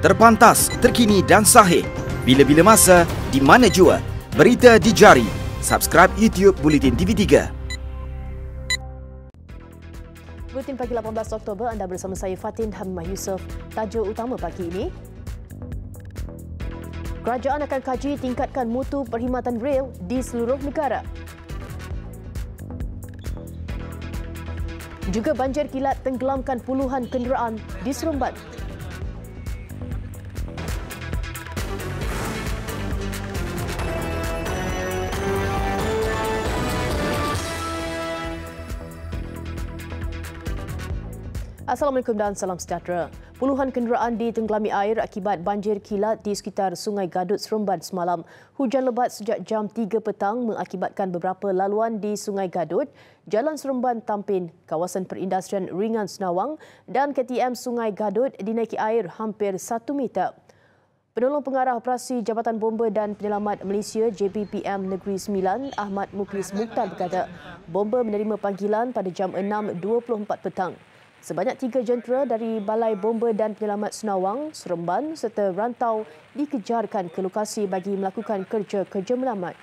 Terpantas, terkini dan sahih. Bila-bila masa, di mana jua. Berita di jari. Subscribe YouTube Bulletin TV3. Bulletin pagi 18 Oktober, anda bersama saya Fatin Hamimah Yusof. Tajuk utama pagi ini. Kerajaan akan kaji tingkatkan mutu perkhidmatan rel di seluruh negara. Juga banjir kilat tenggelamkan puluhan kenderaan di Seremban. Assalamualaikum dan salam sejahtera. Puluhan kenderaan ditenggelami air akibat banjir kilat di sekitar Sungai Gadut, Seremban semalam. Hujan lebat sejak jam 3 petang mengakibatkan beberapa laluan di Sungai Gadut, Jalan Seremban Tampin, kawasan perindustrian ringan Senawang dan KTM Sungai Gadut dinaiki air hampir 1 meter. Penolong Pengarah Operasi Jabatan Bomba dan Penyelamat Malaysia JBPM Negeri Sembilan, Ahmad Muklis Mukhtar berkata, bomba menerima panggilan pada jam 6.24 petang. Sebanyak 3 jentera dari Balai Bomba dan Penyelamat Senawang, Seremban serta Rantau dikejarkan ke lokasi bagi melakukan kerja-kerja melamat.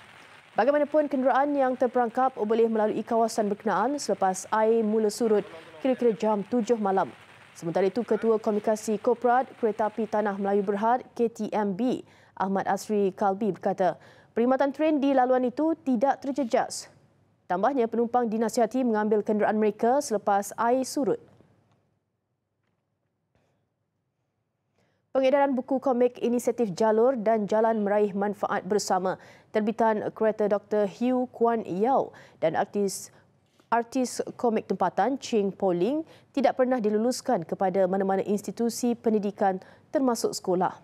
Bagaimanapun, kenderaan yang terperangkap boleh melalui kawasan berkenaan selepas air mula surut kira-kira jam 7 malam. Sementara itu, Ketua Komunikasi Korporat Kereta Api Tanah Melayu Berhad KTMB, Ahmad Asri Kalbi berkata, perkhidmatan tren di laluan itu tidak terjejas. Tambahnya, penumpang dinasihati mengambil kenderaan mereka selepas air surut. Pengedaran buku komik Inisiatif Jalur dan Jalan Meraih Manfaat Bersama terbitan kereta Dr. Hugh Kwan Yau dan artis komik tempatan Ching Poling tidak pernah diluluskan kepada mana-mana institusi pendidikan termasuk sekolah.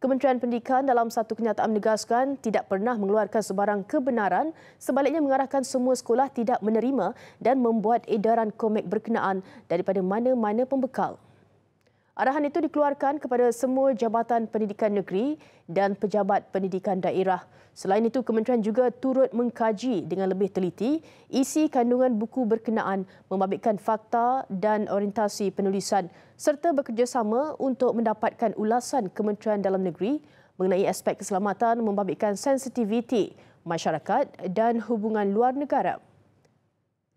Kementerian Pendidikan dalam satu kenyataan menegaskan tidak pernah mengeluarkan sebarang kebenaran, sebaliknya mengarahkan semua sekolah tidak menerima dan membuat edaran komik berkenaan daripada mana-mana pembekal. Arahan itu dikeluarkan kepada semua Jabatan Pendidikan Negeri dan Pejabat Pendidikan Daerah. Selain itu, kementerian juga turut mengkaji dengan lebih teliti isi kandungan buku berkenaan, membabitkan fakta dan orientasi penulisan serta bekerjasama untuk mendapatkan ulasan Kementerian Dalam Negeri mengenai aspek keselamatan, membabitkan sensitiviti masyarakat dan hubungan luar negara.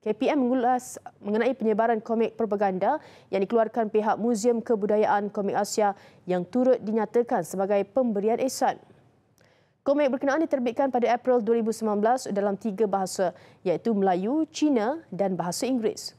KPM mengulas mengenai penyebaran komik propaganda yang dikeluarkan pihak Muzium Kebudayaan Komik Asia yang turut dinyatakan sebagai pemberian ihsan. Komik berkenaan diterbitkan pada April 2019 dalam 3 bahasa iaitu Melayu, Cina dan bahasa Inggeris.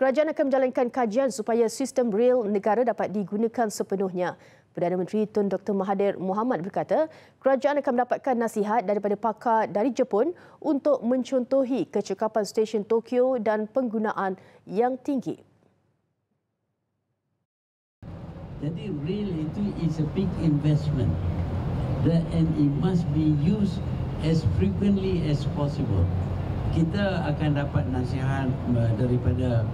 Kerajaan akan menjalankan kajian supaya sistem rel negara dapat digunakan sepenuhnya. Perdana Menteri Tun Dr. Mahathir Mohamad berkata, kerajaan akan mendapatkan nasihat daripada pakar dari Jepun untuk mencontohi kecekapan stesen Tokyo dan penggunaan yang tinggi. Jadi rel itu is a big investment and it must be used as frequently as possible. Kita akan dapat nasihat daripada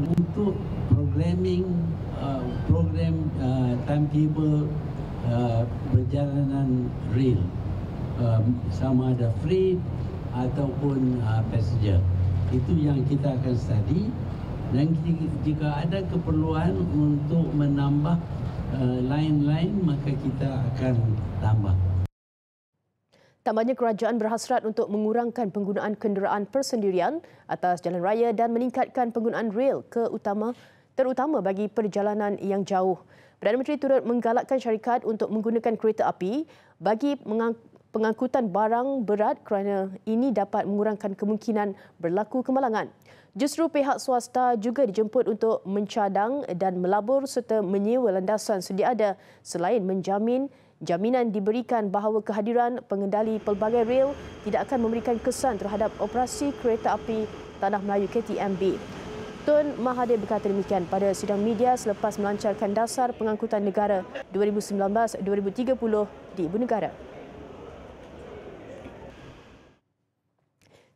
untuk programming program timetable perjalanan rel sama ada freight ataupun passenger. Itu yang kita akan study dan jika ada keperluan untuk menambah line-line maka kita akan tambah. Tambahnya, kerajaan berhasrat untuk mengurangkan penggunaan kenderaan persendirian atas jalan raya dan meningkatkan penggunaan rel terutama bagi perjalanan yang jauh. Perdana Menteri turut menggalakkan syarikat untuk menggunakan kereta api bagi pengangkutan barang berat kerana ini dapat mengurangkan kemungkinan berlaku kemalangan. Justru pihak swasta juga dijemput untuk mencadang dan melabur serta menyewa landasan sedia ada selain jaminan diberikan bahawa kehadiran pengendali pelbagai rel tidak akan memberikan kesan terhadap operasi kereta api Tanah Melayu KTMB. Tun Mahathir berkata demikian pada sidang media selepas melancarkan Dasar Pengangkutan Negara 2019-2030 di Ibu Negara.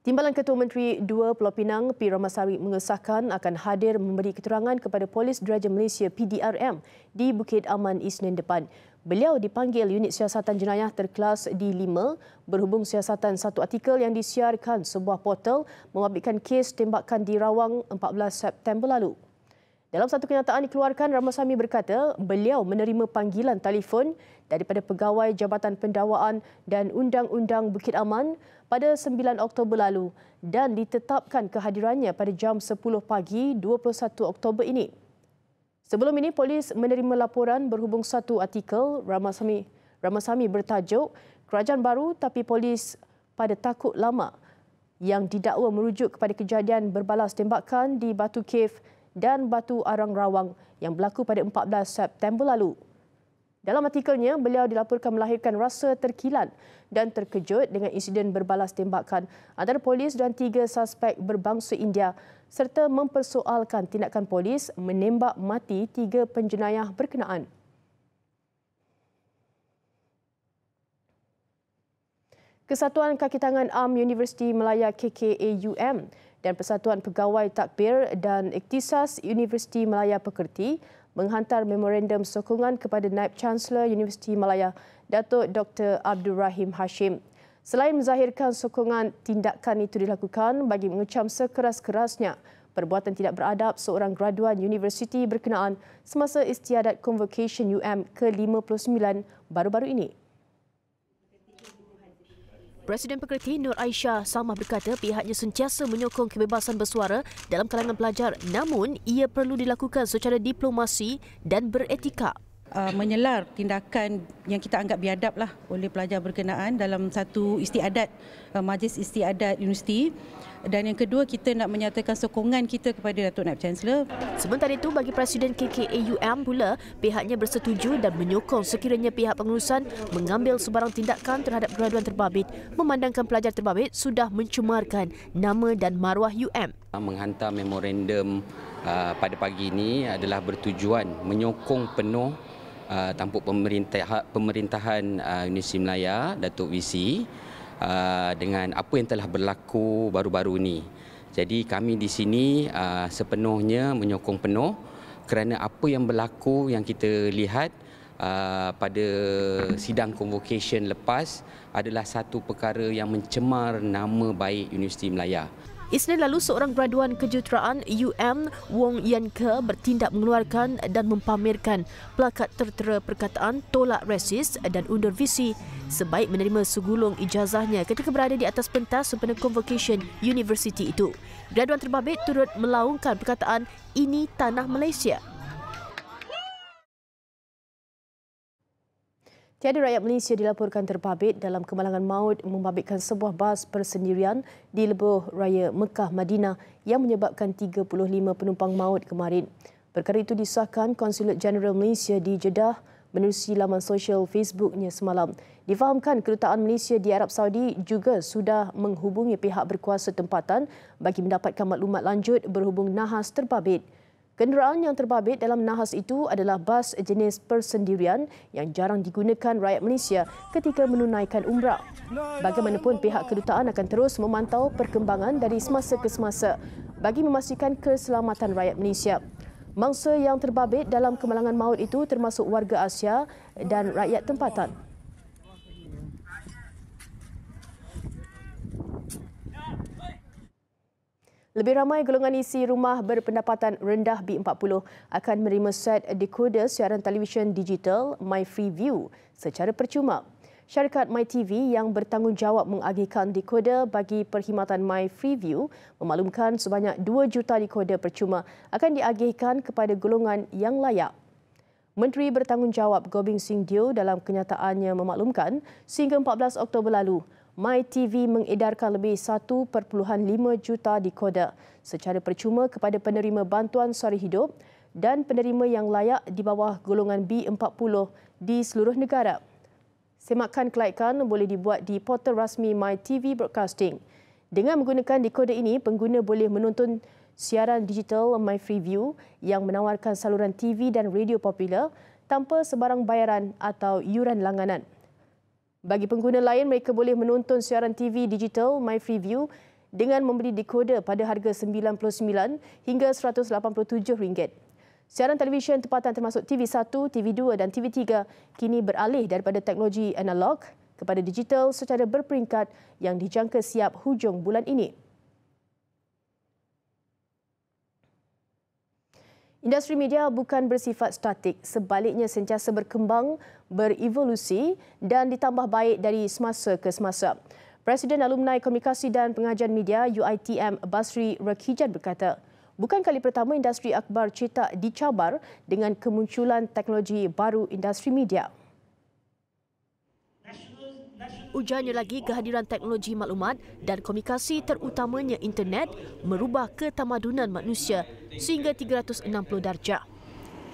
Timbalan Ketua Menteri 2 Pulau Pinang P. Ramasari mengesahkan akan hadir memberi keterangan kepada Polis Diraja Malaysia PDRM di Bukit Aman Isnin depan. Beliau dipanggil unit siasatan jenayah terkelas D5 berhubung siasatan satu artikel yang disiarkan sebuah portal membabitkan kes tembakan di Rawang 14 September lalu. Dalam satu kenyataan dikeluarkan, Ramasamy berkata beliau menerima panggilan telefon daripada Pegawai Jabatan Pendakwaan dan Undang-Undang Bukit Aman pada 9 Oktober lalu dan ditetapkan kehadirannya pada jam 10 pagi 21 Oktober ini. Sebelum ini, polis menerima laporan berhubung satu artikel Ramasamy bertajuk "Kerajaan Baru tapi Polis pada Takut Lama" yang didakwa merujuk kepada kejadian berbalas tembakan di Batu Cave dan Batu Arang Rawang yang berlaku pada 14 September lalu. Dalam artikelnya, beliau dilaporkan melahirkan rasa terkilan dan terkejut dengan insiden berbalas tembakan antara polis dan 3 suspek berbangsa India serta mempersoalkan tindakan polis menembak mati 3 penjenayah berkenaan. Kesatuan Kaki Tangan Am Universiti Malaya KKAUM dan Persatuan Pegawai Takbir dan Iktisas Universiti Malaya Pekerti menghantar memorandum sokongan kepada Naib Chancellor Universiti Malaya, Datuk Dr. Abdul Rahim Hashim. Selain menzahirkan sokongan, tindakan itu dilakukan bagi mengecam sekeras-kerasnya perbuatan tidak beradab seorang graduan universiti berkenaan semasa istiadat Convocation UM ke-59 baru-baru ini. Presiden Pekerti Nur Aisyah Samah berkata pihaknya sentiasa menyokong kebebasan bersuara dalam kalangan pelajar, namun ia perlu dilakukan secara diplomasi dan beretika. Menyelar tindakan yang kita anggap biadab lah oleh pelajar berkenaan dalam satu istiadat, majlis istiadat universiti. Dan yang kedua, kita nak menyatakan sokongan kita kepada Datuk Naib Chancellor. Sementara itu, bagi Presiden KKAUM pula, pihaknya bersetuju dan menyokong sekiranya pihak pengurusan mengambil sebarang tindakan terhadap graduan terbabit memandangkan pelajar terbabit sudah mencemarkan nama dan maruah UM. Menghantar memorandum pada pagi ini adalah bertujuan menyokong penuh tampuk pemerintahan Universiti Malaya, Datuk VC, dengan apa yang telah berlaku baru-baru ini. Jadi kami di sini sepenuhnya menyokong penuh kerana apa yang berlaku yang kita lihat pada sidang convocation lepas adalah satu perkara yang mencemar nama baik Universiti Malaya. Isnin lalu, seorang graduan kejuruteraan UM, Wong Yan Ke, bertindak mengeluarkan dan mempamerkan plakat tertera perkataan tolak resis dan undur visi sebaik menerima segulung ijazahnya ketika berada di atas pentas sempena Convocation University itu. Graduan terbabit turut melaungkan perkataan "ini tanah Malaysia". Tiada rakyat Malaysia dilaporkan terbabit dalam kemalangan maut membabitkan sebuah bas persendirian di lebuh raya Mekah Madinah yang menyebabkan 35 penumpang maut kemarin. Perkara itu disahkan Konsulat Jeneral Malaysia di Jeddah menerusi laman sosial Facebooknya semalam. Difahamkan Kedutaan Malaysia di Arab Saudi juga sudah menghubungi pihak berkuasa tempatan bagi mendapatkan maklumat lanjut berhubung nahas terbabit. Kenderaan yang terbabit dalam nahas itu adalah bas jenis persendirian yang jarang digunakan rakyat Malaysia ketika menunaikan umrah. Bagaimanapun, pihak kedutaan akan terus memantau perkembangan dari semasa ke semasa bagi memastikan keselamatan rakyat Malaysia. Mangsa yang terbabit dalam kemalangan maut itu termasuk warga Asia dan rakyat tempatan. Lebih ramai golongan isi rumah berpendapatan rendah B40 akan menerima set dekoder siaran televisyen digital MyFreeView secara percuma. Syarikat MyTV yang bertanggungjawab mengagihkan dekoder bagi perkhidmatan MyFreeView memaklumkan sebanyak 2 juta dekoder percuma akan diagihkan kepada golongan yang layak. Menteri Bertanggungjawab Gobind Singh Deo dalam kenyataannya memaklumkan sehingga 14 Oktober lalu, MyTV mengedarkan lebih 1.5 juta dekoder secara percuma kepada penerima bantuan sara hidup dan penerima yang layak di bawah golongan B40 di seluruh negara. Semakan kelaikan boleh dibuat di portal rasmi MyTV Broadcasting. Dengan menggunakan dekoder ini, pengguna boleh menonton siaran digital MyFreeView yang menawarkan saluran TV dan radio popular tanpa sebarang bayaran atau yuran langganan. Bagi pengguna lain, mereka boleh menonton siaran TV digital MyFreeView dengan membeli dekoder pada harga RM99 hingga RM187. Siaran televisyen tempatan termasuk TV1, TV2 dan TV3 kini beralih daripada teknologi analog kepada digital secara berperingkat yang dijangka siap hujung bulan ini. Industri media bukan bersifat statik, sebaliknya sentiasa berkembang, berevolusi dan ditambah baik dari semasa ke semasa. Presiden Alumni Komunikasi dan Pengajian Media UiTM Basri Rakhijan berkata, bukan kali pertama industri akhbar cetak dicabar dengan kemunculan teknologi baru industri media. Ujarnya lagi, kehadiran teknologi maklumat dan komunikasi terutamanya internet merubah ketamadunan manusia sehingga 360 darjah.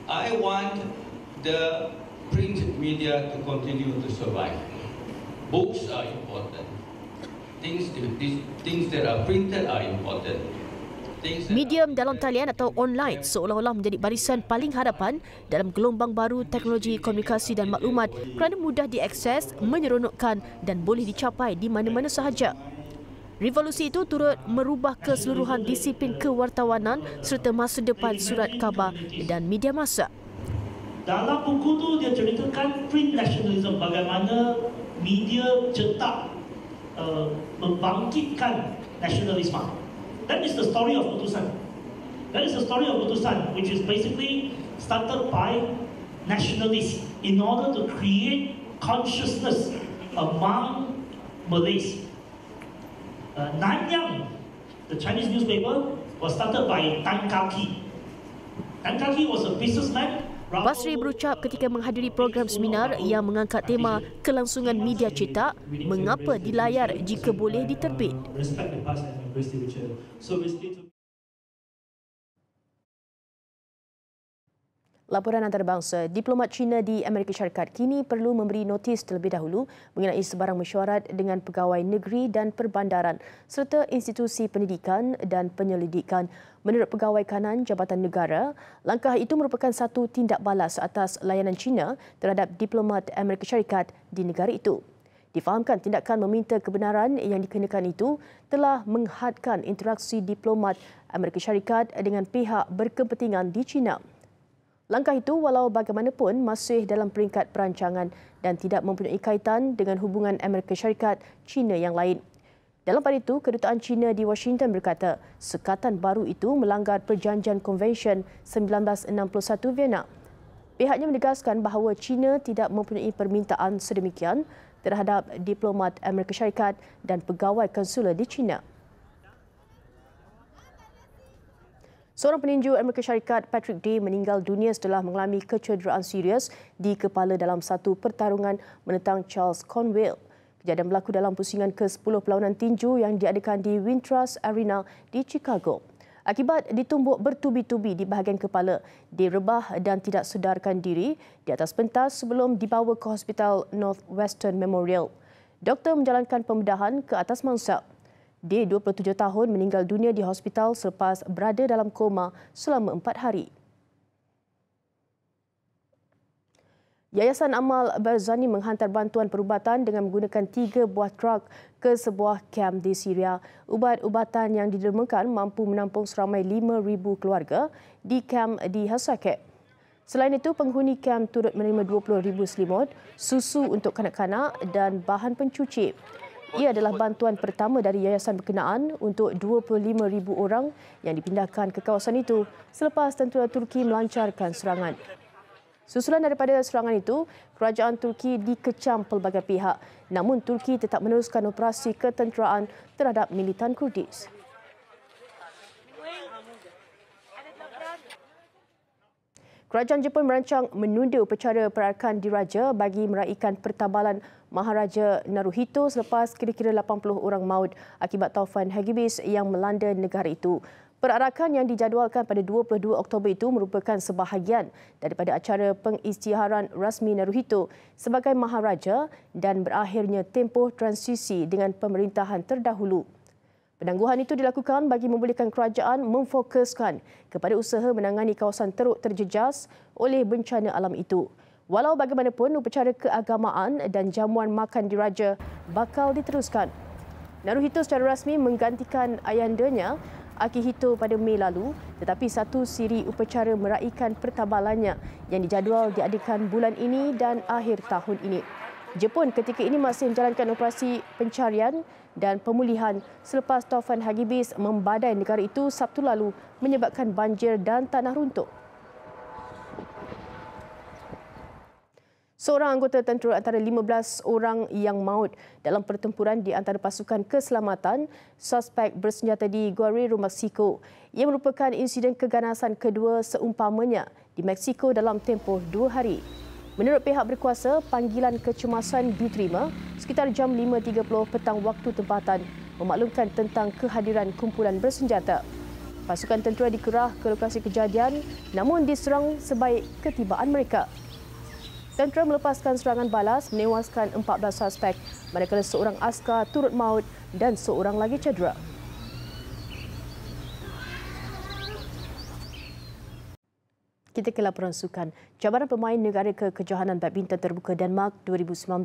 I want the print media to continue to survive. Books are important. Things that are printed are important. Medium dalam talian atau online seolah-olah menjadi barisan paling hadapan dalam gelombang baru teknologi komunikasi dan maklumat kerana mudah diakses, menyeronokkan dan boleh dicapai di mana-mana sahaja. Revolusi itu turut merubah keseluruhan disiplin kewartawanan serta masa depan surat khabar dan media massa. Dalam buku tu dia ceritakan print nationalism, bagaimana media cetak membangkitkan nasionalisme. That is the story of Putusan. That is the story of Putusan, which is basically started by nationalists in order to create consciousness among Malays. Nanyang, the Chinese newspaper, was started by Tan Kaki. Tan Kaki was a businessman. Basri berucap ketika menghadiri program seminar yang mengangkat tema kelangsungan media cetak, mengapa di layar jika boleh diterbit. Laporan antarabangsa, diplomat Cina di Amerika Syarikat kini perlu memberi notis terlebih dahulu mengenai sebarang mesyuarat dengan pegawai negeri dan perbandaran serta institusi pendidikan dan penyelidikan. Menurut Pegawai Kanan Jabatan Negara, langkah itu merupakan satu tindak balas atas layanan Cina terhadap diplomat Amerika Syarikat di negara itu. Difahamkan tindakan meminta kebenaran yang dikenakan itu telah menghadkan interaksi diplomat Amerika Syarikat dengan pihak berkepentingan di China. Langkah itu walau bagaimanapun masih dalam peringkat perancangan dan tidak mempunyai kaitan dengan hubungan Amerika Syarikat China yang lain. Dalam pada itu, Kedutaan China di Washington berkata sekatan baru itu melanggar Perjanjian Konvensyen 1961 Vienna. Pihaknya menegaskan bahawa China tidak mempunyai permintaan sedemikian terhadap diplomat Amerika Syarikat dan pegawai konsular di China. Seorang peninju Amerika Syarikat, Patrick Day, meninggal dunia setelah mengalami kecederaan serius di kepala dalam satu pertarungan menentang Charles Conwell. Kejadian berlaku dalam pusingan ke-10 perlawanan tinju yang diadakan di Wintrust Arena di Chicago. Akibat ditumbuk bertubi-tubi di bahagian kepala, Day rebah dan tidak sedarkan diri di atas pentas sebelum dibawa ke Hospital Northwestern Memorial. Doktor menjalankan pembedahan ke atas mangsa. Day, 27 tahun, meninggal dunia di hospital selepas berada dalam koma selama 4 hari. Yayasan Amal Barzani menghantar bantuan perubatan dengan menggunakan 3 buah truk ke sebuah kem di Syria. Ubat-ubatan yang didermakan mampu menampung seramai 5,000 keluarga di kem di Hasakeh. Selain itu, penghuni kem turut menerima 20,000 selimut, susu untuk kanak-kanak dan bahan pencuci. Ia adalah bantuan pertama dari yayasan berkenaan untuk 25,000 orang yang dipindahkan ke kawasan itu selepas tentera Turki melancarkan serangan. Susulan daripada serangan itu, kerajaan Turki dikecam pelbagai pihak. Namun Turki tetap meneruskan operasi ketenteraan terhadap militan Kurdis. Kerajaan Jepun merancang menunda upacara perayaan diraja bagi meraihkan pertabalan Maharaja Naruhito selepas kira-kira 80 orang maut akibat taufan Hagibis yang melanda negara itu. Perarakan yang dijadualkan pada 22 Oktober itu merupakan sebahagian daripada acara pengisytiharan rasmi Naruhito sebagai Maharaja dan berakhirnya tempoh transisi dengan pemerintahan terdahulu. Penangguhan itu dilakukan bagi membolehkan kerajaan memfokuskan kepada usaha menangani kawasan teruk terjejas oleh bencana alam itu. Walau bagaimanapun, upacara keagamaan dan jamuan makan diraja bakal diteruskan. Naruhito secara rasmi menggantikan ayandanya Akihito pada Mei lalu, tetapi satu siri upacara meraikan pertambalannya yang dijadual diadakan bulan ini dan akhir tahun ini. Jepun ketika ini masih menjalankan operasi pencarian dan pemulihan selepas taufan Hagibis membadai negara itu Sabtu lalu menyebabkan banjir dan tanah runtuh. Seorang anggota tentera antara 15 orang yang maut dalam pertempuran di antara pasukan keselamatan suspek bersenjata di Guerrero, Mexico. Ia merupakan insiden keganasan kedua seumpamanya di Mexico dalam tempoh 2 hari. Menurut pihak berkuasa, panggilan kecemasan diterima sekitar jam 5.30 petang waktu tempatan memaklumkan tentang kehadiran kumpulan bersenjata. Pasukan tentera dikerah ke lokasi kejadian namun diserang sebaik ketibaan mereka. Tentera melepaskan serangan balas menewaskan 14 suspek manakala seorang askar turut maut dan seorang lagi cedera. Kita ke laporan sukan. Cabaran pemain negara ke kejohanan badminton terbuka Denmark 2019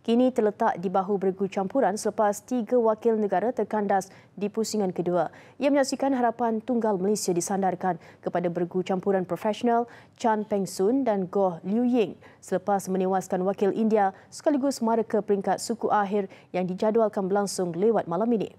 kini terletak di bahu beregu campuran selepas 3 wakil negara terkandas di pusingan kedua. Ia menyaksikan harapan tunggal Malaysia disandarkan kepada beregu campuran profesional Chan Peng Soon dan Goh Liu Ying selepas menewaskan wakil India sekaligus mara ke peringkat suku akhir yang dijadualkan berlangsung lewat malam ini.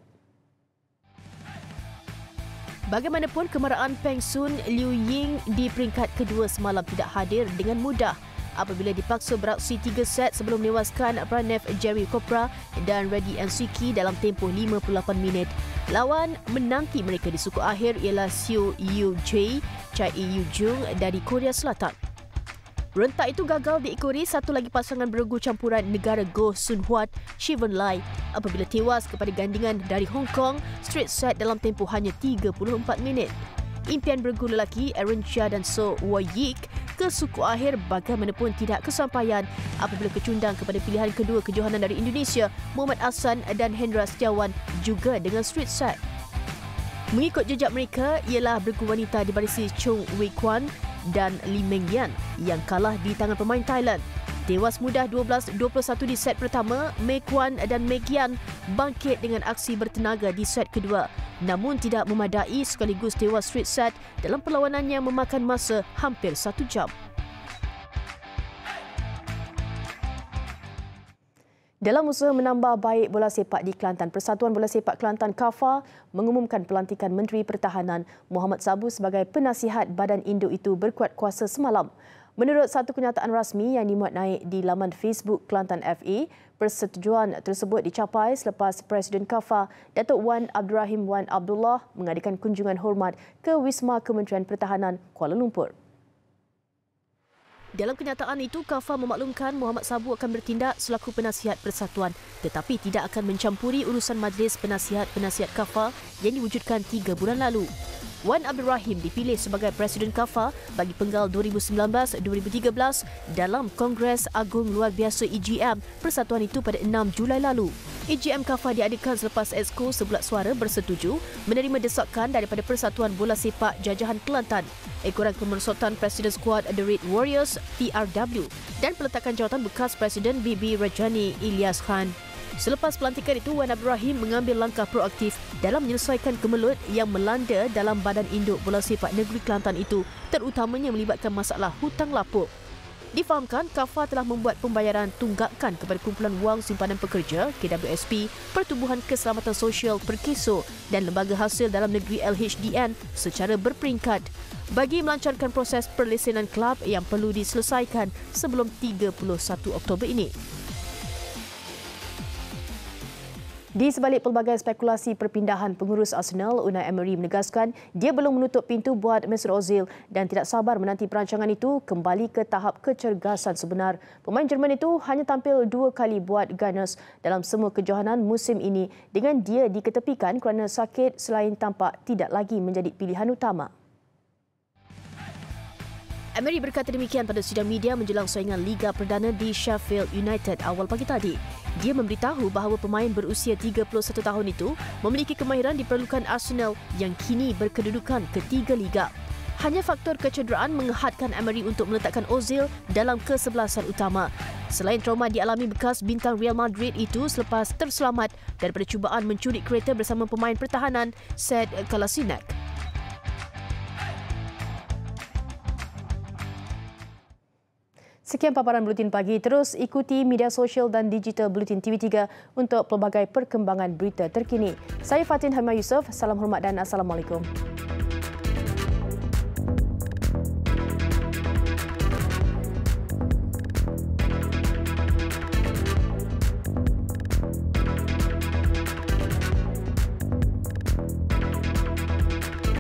Bagaimanapun, kemaraan Peng Soon Liu Ying di peringkat kedua semalam tidak hadir dengan mudah apabila dipaksa beraksi 3 set sebelum menewaskan Pranav Jerry Chopra dan Reddy Nsiki dalam tempoh 58 minit. Lawan menanti mereka di suku akhir ialah Seo Yu Jae, Chai Yu Jung dari Korea Selatan. Rentak itu gagal diikori satu lagi pasangan beregu campuran negara Goh Sun Huat, Shivan Lai apabila tewas kepada gandingan dari Hong Kong straight set dalam tempoh hanya 34 minit. Impian beregu lelaki Aaron Chia dan So Woo-yik ke suku akhir bagaimanapun tidak kesampaian apabila kecundang kepada pilihan kedua kejohanan dari Indonesia Muhammad Ahsan dan Hendra Setiawan juga dengan straight set. Mengikut jejak mereka ialah beregu wanita di barisi Chung Wei Kwan dan Lee Meng Yan yang kalah di tangan pemain Thailand. Tewas mudah 12-21 di set pertama, Mei Kwan dan Mei Yan bangkit dengan aksi bertenaga di set kedua. Namun tidak memadai sekaligus tewas straight set dalam perlawanannya memakan masa hampir 1 jam. Dalam usaha menambah baik bola sepak di Kelantan, Persatuan Bola Sepak Kelantan KAFA mengumumkan pelantikan Menteri Pertahanan Muhammad Sabu sebagai penasihat badan induk itu berkuat kuasa semalam. Menurut satu kenyataan rasmi yang dimuat naik di laman Facebook Kelantan FA, persetujuan tersebut dicapai selepas Presiden KAFA Datuk Wan Abdul Rahim Wan Abdullah mengadakan kunjungan hormat ke Wisma Kementerian Pertahanan Kuala Lumpur. Dalam kenyataan itu, KAFA memaklumkan Muhammad Sabu akan bertindak selaku penasihat persatuan tetapi tidak akan mencampuri urusan majlis penasihat-penasihat KAFA yang diwujudkan 3 bulan lalu. Wan Abdul Rahim dipilih sebagai Presiden KAFA bagi penggal 2019-2013 dalam Kongres Agung Luar Biasa EGM Persatuan itu pada 6 Julai lalu. EGM KAFA diadakan selepas Exco sebelah suara bersetuju menerima desakan daripada Persatuan Bola Sepak Jajahan Kelantan, Ekoran Kemerosotan Presiden Skuad The Red Warriors PRW dan peletakan jawatan bekas Presiden BB Rajani Ilyas Khan. Selepas pelantikan itu, Wan Abdul Rahim mengambil langkah proaktif dalam menyelesaikan kemelut yang melanda dalam badan induk bola sepak negeri Kelantan itu, terutamanya melibatkan masalah hutang lapuk. Difahamkan, KAFA telah membuat pembayaran tunggakan kepada Kumpulan Wang Simpanan Pekerja KWSP, Pertubuhan Keselamatan Sosial Perkeso dan Lembaga Hasil Dalam Negeri LHDN secara berperingkat bagi melancarkan proses perlesenan kelab yang perlu diselesaikan sebelum 31 Oktober ini. Di sebalik pelbagai spekulasi perpindahan pengurus Arsenal, Unai Emery menegaskan dia belum menutup pintu buat Mesut Ozil dan tidak sabar menanti perancangan itu kembali ke tahap kecergasan sebenar. Pemain Jerman itu hanya tampil 2 kali buat Gunners dalam semua kejohanan musim ini dengan dia diketepikan kerana sakit selain tampak tidak lagi menjadi pilihan utama. Emery berkata demikian pada sidang media menjelang saingan Liga Perdana di Sheffield United awal pagi tadi. Dia memberitahu bahawa pemain berusia 31 tahun itu memiliki kemahiran diperlukan Arsenal yang kini berkedudukan ketiga liga. Hanya faktor kecederaan menghadkan Emery untuk meletakkan Ozil dalam kesebelasan utama. Selain trauma dialami bekas bintang Real Madrid itu selepas terselamat daripada cubaan mencuri kereta bersama pemain pertahanan Sead Kolasinac. Sekian paparan Buletin Pagi. Terus ikuti media sosial dan digital Buletin TV3 untuk pelbagai perkembangan berita terkini. Saya Fatin Hamma Yusof. Salam hormat dan Assalamualaikum.